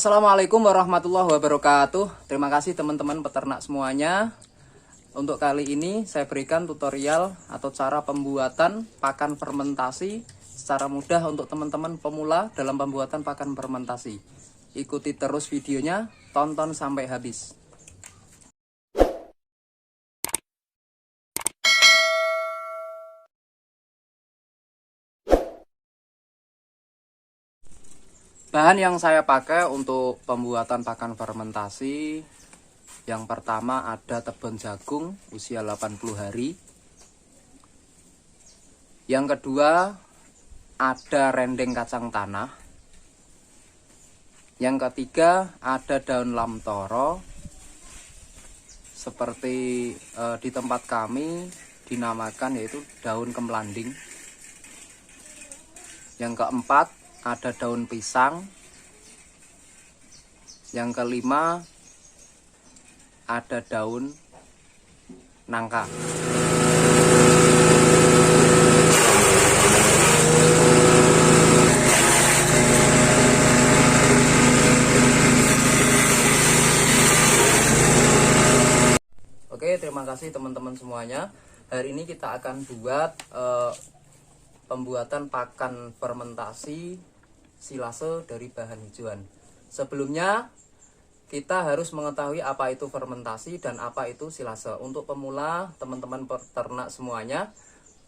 Assalamualaikum warahmatullahi wabarakatuh. Terima kasih teman-teman peternak semuanya. Untuk kali ini saya berikan tutorial atau cara pembuatan pakan fermentasi secara mudah untuk teman-teman pemula dalam pembuatan pakan fermentasi. Ikuti terus videonya, tonton sampai habis. Bahan yang saya pakai untuk pembuatan pakan fermentasi, yang pertama ada tebon jagung usia 80 hari. Yang kedua ada rendeng kacang tanah. Yang ketiga ada daun lamtoro. Seperti di tempat kami dinamakan yaitu daun kemlanding. Yang keempat ada daun pisang. Yang kelima ada daun nangka. Oke, terima kasih teman-teman semuanya. Hari ini kita akan buat pembuatan pakan fermentasi silase dari bahan hijauan. Sebelumnya kita harus mengetahui apa itu fermentasi dan apa itu silase. Untuk pemula, teman-teman peternak semuanya.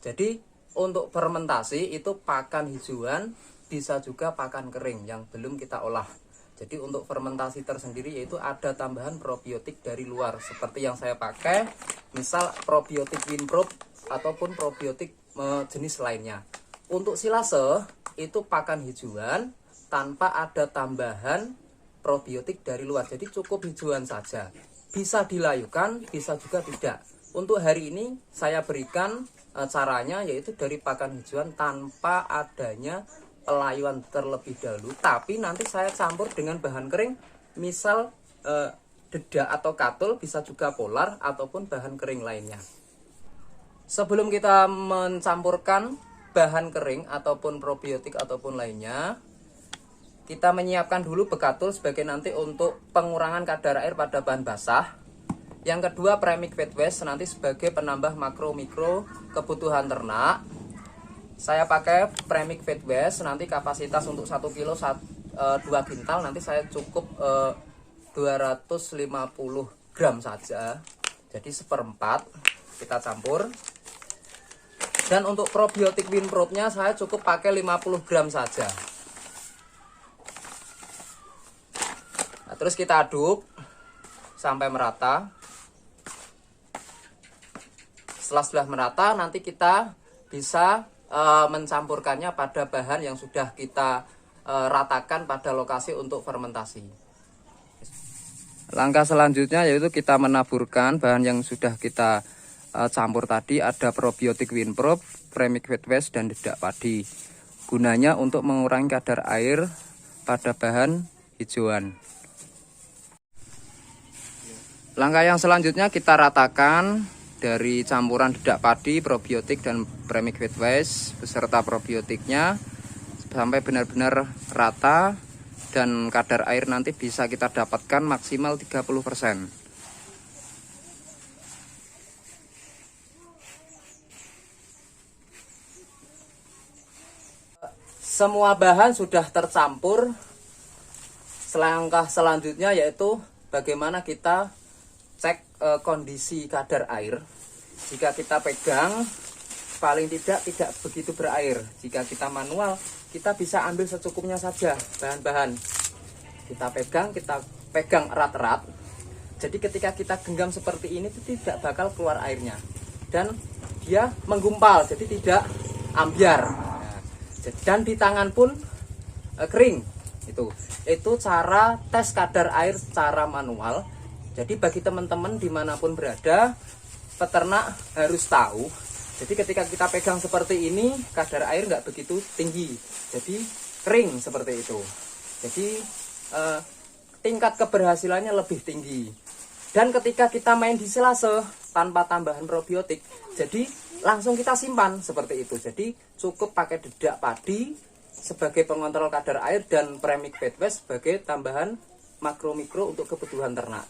Jadi untuk fermentasi itu pakan hijauan, bisa juga pakan kering yang belum kita olah. Jadi untuk fermentasi tersendiri yaitu ada tambahan probiotik dari luar seperti yang saya pakai, misal probiotik Winprop ataupun probiotik jenis lainnya. Untuk silase itu pakan hijauan tanpa ada tambahan probiotik dari luar, jadi cukup hijauan saja. Bisa dilayukan, bisa juga tidak. Untuk hari ini saya berikan caranya yaitu dari pakan hijauan tanpa adanya pelayuan terlebih dahulu, tapi nanti saya campur dengan bahan kering, misal dedak atau katul, bisa juga polar ataupun bahan kering lainnya. Sebelum kita mencampurkan bahan kering ataupun probiotik ataupun lainnya, kita menyiapkan dulu bekatul sebagai nanti untuk pengurangan kadar air pada bahan basah. Yang kedua premix feed waste nanti sebagai penambah makro mikro kebutuhan ternak. Saya pakai premix feed waste nanti kapasitas untuk 1 kilo 2 kintal, nanti saya cukup 250 gram saja, jadi seperempat kita campur. Dan untuk probiotik Winpropnya saya cukup pakai 50 gram saja. Nah, terus kita aduk sampai merata. Setelah sudah merata, nanti kita bisa mencampurkannya pada bahan yang sudah kita ratakan pada lokasi untuk fermentasi. Langkah selanjutnya yaitu kita menaburkan bahan yang sudah kita campur tadi. Ada probiotik Winprop, premix feed waste, dan dedak padi. Gunanya untuk mengurangi kadar air pada bahan hijauan. Langkah yang selanjutnya kita ratakan dari campuran dedak padi, probiotik, dan premix feed waste beserta probiotiknya sampai benar-benar rata dan kadar air nanti bisa kita dapatkan maksimal 30%. Semua bahan sudah tercampur. Langkah selanjutnya yaitu bagaimana kita cek kondisi kadar air. Jika kita pegang paling tidak begitu berair. Jika kita manual, kita bisa ambil secukupnya saja bahan-bahan. Kita pegang erat-erat. Jadi ketika kita genggam seperti ini itu tidak bakal keluar airnya. Dan dia menggumpal, jadi tidak ambiar. Dan di tangan pun kering. Itu cara tes kadar air secara manual. Jadi bagi teman-teman dimanapun berada, peternak harus tahu. Jadi ketika kita pegang seperti ini, kadar air nggak begitu tinggi, jadi kering seperti itu. Jadi tingkat keberhasilannya lebih tinggi. Dan ketika kita main di silase tanpa tambahan probiotik, jadi langsung kita simpan seperti itu. Jadi cukup pakai dedak padi sebagai pengontrol kadar air dan premix bed waste sebagai tambahan makro-mikro untuk kebutuhan ternak.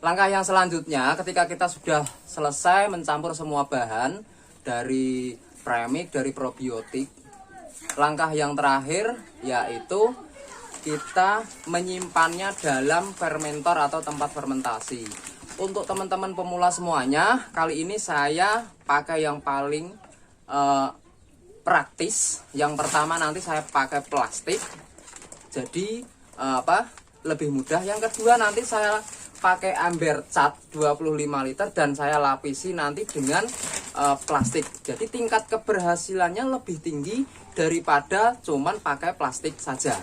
Langkah yang selanjutnya, ketika kita sudah selesai mencampur semua bahan dari premix, dari probiotik, langkah yang terakhir yaitu kita menyimpannya dalam fermentor atau tempat fermentasi. Untuk teman-teman pemula semuanya, kali ini saya pakai yang paling praktis. Yang pertama nanti saya pakai plastik, jadi lebih mudah. Yang kedua nanti saya pakai ember cat 25 liter dan saya lapisi nanti dengan plastik. Jadi tingkat keberhasilannya lebih tinggi daripada cuman pakai plastik saja.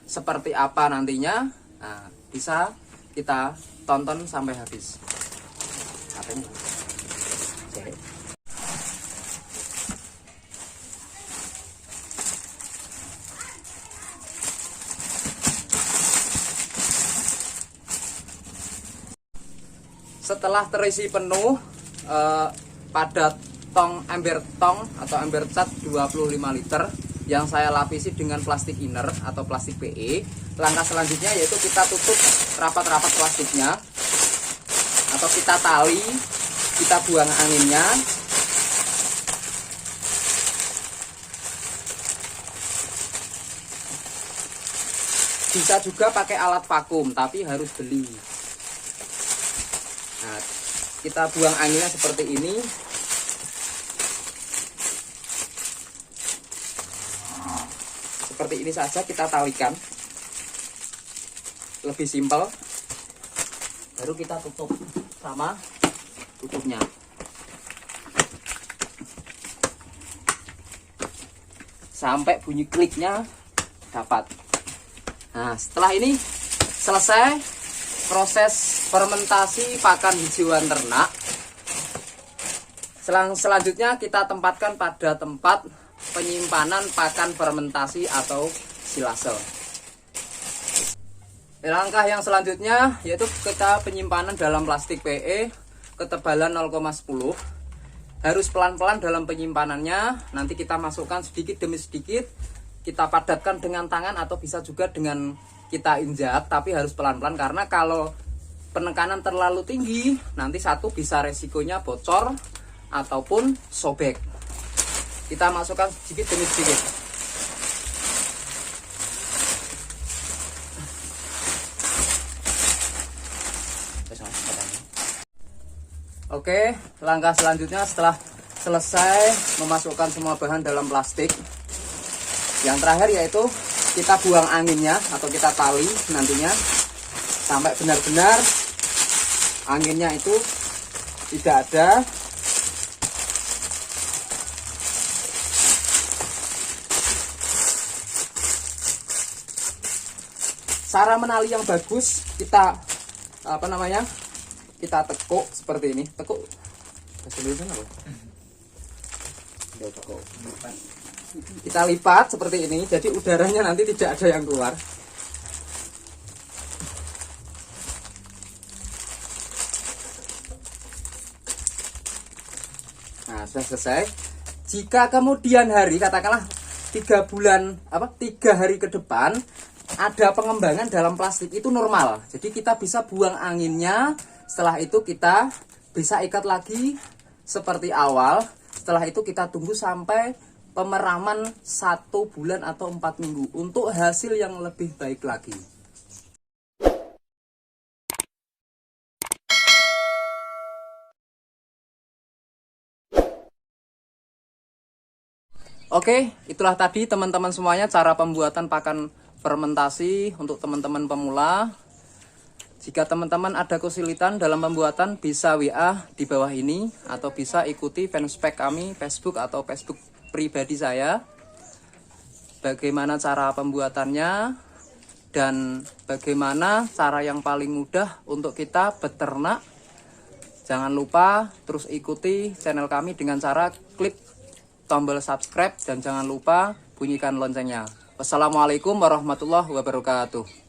Seperti apa nantinya, nah, bisa kita tonton sampai habis. Setelah terisi penuh pada ember tong atau ember cat 25 liter yang saya lapisi dengan plastik inner atau plastik PE, langkah selanjutnya yaitu kita tutup rapat-rapat plastiknya atau kita tali, kita buang anginnya. Bisa juga pakai alat vakum, tapi harus beli. Nah, kita buang anginnya seperti ini. Seperti ini saja kita talikan, lebih simpel. Baru kita tutup sama tutupnya. Sampai bunyi kliknya dapat. Nah, setelah ini selesai proses fermentasi pakan hijauan ternak. Selanjutnya kita tempatkan pada tempat penyimpanan pakan fermentasi atau silase. Langkah yang selanjutnya yaitu kita penyimpanan dalam plastik PE ketebalan 0,10. Harus pelan-pelan dalam penyimpanannya. Nanti kita masukkan sedikit demi sedikit. Kita padatkan dengan tangan atau bisa juga dengan kita injak, tapi harus pelan-pelan karena kalau penekanan terlalu tinggi nanti satu bisa resikonya bocor ataupun sobek. Kita masukkan sedikit demi sedikit. Oke, langkah selanjutnya setelah selesai memasukkan semua bahan dalam plastik, yang terakhir yaitu kita buang anginnya atau kita tali nantinya sampai benar-benar anginnya itu tidak ada. Cara menali yang bagus, kita kita tekuk seperti ini. Tekuk kita lipat seperti ini, jadi udaranya nanti tidak ada yang keluar. Nah, sudah selesai. Jika kemudian hari, katakanlah 3 hari ke depan ada pengembangan dalam plastik, itu normal. Jadi kita bisa buang anginnya. Setelah itu kita bisa ikat lagi seperti awal. Setelah itu kita tunggu sampai pemeraman 1 bulan atau 4 minggu untuk hasil yang lebih baik lagi. Oke, itulah tadi teman-teman semuanya cara pembuatan pakan fermentasi untuk teman-teman pemula. Jika teman-teman ada kesulitan dalam pembuatan, bisa WA di bawah ini atau bisa ikuti fanspage kami Facebook atau Facebook pribadi saya. Bagaimana cara pembuatannya dan bagaimana cara yang paling mudah untuk kita beternak. Jangan lupa terus ikuti channel kami dengan cara klik tombol subscribe dan jangan lupa bunyikan loncengnya. Wassalamualaikum warahmatullahi wabarakatuh.